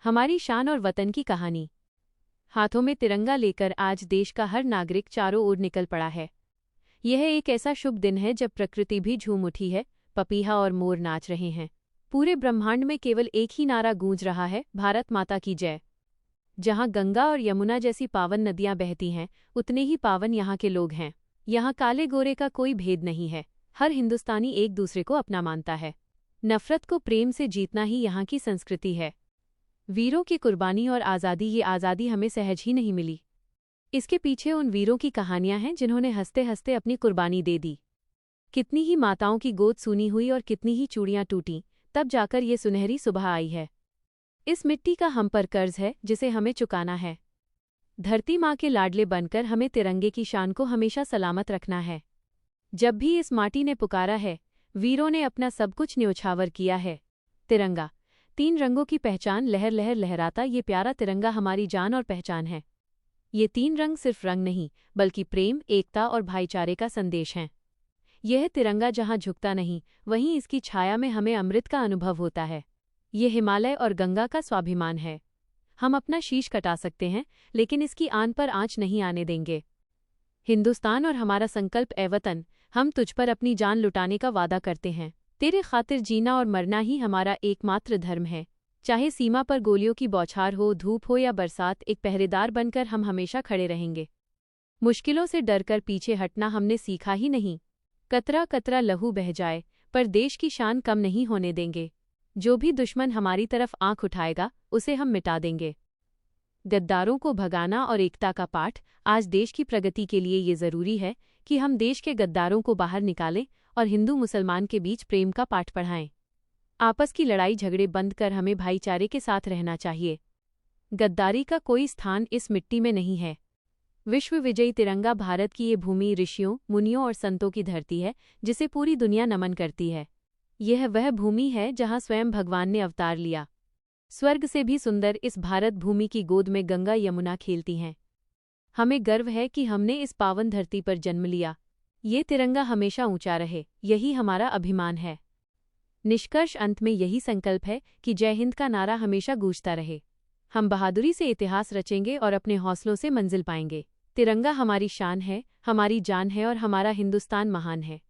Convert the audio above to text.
हमारी शान और वतन की कहानी। हाथों में तिरंगा लेकर आज देश का हर नागरिक चारों ओर निकल पड़ा है। यह एक ऐसा शुभ दिन है जब प्रकृति भी झूम उठी है, पपीहा और मोर नाच रहे हैं। पूरे ब्रह्मांड में केवल एक ही नारा गूंज रहा है, भारत माता की जय। जहाँ गंगा और यमुना जैसी पावन नदियाँ बहती हैं, उतने ही पावन यहाँ के लोग हैं। यहाँ काले गोरे का कोई भेद नहीं है, हर हिंदुस्तानी एक दूसरे को अपना मानता है। नफरत को प्रेम से जीतना ही यहाँ की संस्कृति है। वीरों की कुर्बानी और आज़ादी, ये आज़ादी हमें सहज ही नहीं मिली। इसके पीछे उन वीरों की कहानियां हैं जिन्होंने हंसते हंसते अपनी कुर्बानी दे दी। कितनी ही माताओं की गोद सूनी हुई और कितनी ही चूड़ियां टूटीं, तब जाकर ये सुनहरी सुबह आई है। इस मिट्टी का हम पर कर्ज है जिसे हमें चुकाना है। धरती माँ के लाडले बनकर हमें तिरंगे की शान को हमेशा सलामत रखना है। जब भी इस माटी ने पुकारा है, वीरों ने अपना सब कुछ न्योछावर किया है। तिरंगा, 3 रंगों की पहचान, लहर लहर लहराता ये प्यारा तिरंगा हमारी जान और पहचान है। ये 3 रंग सिर्फ रंग नहीं, बल्कि प्रेम, एकता और भाईचारे का संदेश हैं। यह तिरंगा जहाँ झुकता नहीं, वहीं इसकी छाया में हमें अमृत का अनुभव होता है। ये हिमालय और गंगा का स्वाभिमान है। हम अपना शीश कटा सकते हैं, लेकिन इसकी आन पर आँच नहीं आने देंगे। हिंदुस्तान और हमारा संकल्प, ए वतन, हम तुझ पर अपनी जान लुटाने का वादा करते हैं। तेरे खातिर जीना और मरना ही हमारा एकमात्र धर्म है। चाहे सीमा पर गोलियों की बौछार हो, धूप हो या बरसात, एक पहरेदार बनकर हम हमेशा खड़े रहेंगे। मुश्किलों से डरकर पीछे हटना हमने सीखा ही नहीं। कतरा कतरा लहू बह जाए, पर देश की शान कम नहीं होने देंगे। जो भी दुश्मन हमारी तरफ आंख उठाएगा, उसे हम मिटा देंगे। गद्दारों को भगाना और एकता का पाठ। आज देश की प्रगति के लिए ये जरूरी है कि हम देश के गद्दारों को बाहर निकालें और हिंदू मुसलमान के बीच प्रेम का पाठ पढ़ाएं। आपस की लड़ाई झगड़े बंद कर हमें भाईचारे के साथ रहना चाहिए। गद्दारी का कोई स्थान इस मिट्टी में नहीं है। विश्व विजयी तिरंगा भारत की ये भूमि ऋषियों, मुनियों और संतों की धरती है, जिसे पूरी दुनिया नमन करती है। यह वह भूमि है जहाँ स्वयं भगवान ने अवतार लिया। स्वर्ग से भी सुंदर इस भारत भूमि की गोद में गंगा यमुना खेलती हैं। हमें गर्व है कि हमने इस पावन धरती पर जन्म लिया। ये तिरंगा हमेशा ऊंचा रहे, यही हमारा अभिमान है। निष्कर्ष अंत में यही संकल्प है कि जय हिंद का नारा हमेशा गूंजता रहे। हम बहादुरी से इतिहास रचेंगे और अपने हौसलों से मंजिल पाएंगे। तिरंगा हमारी शान है, हमारी जान है और हमारा हिंदुस्तान महान है।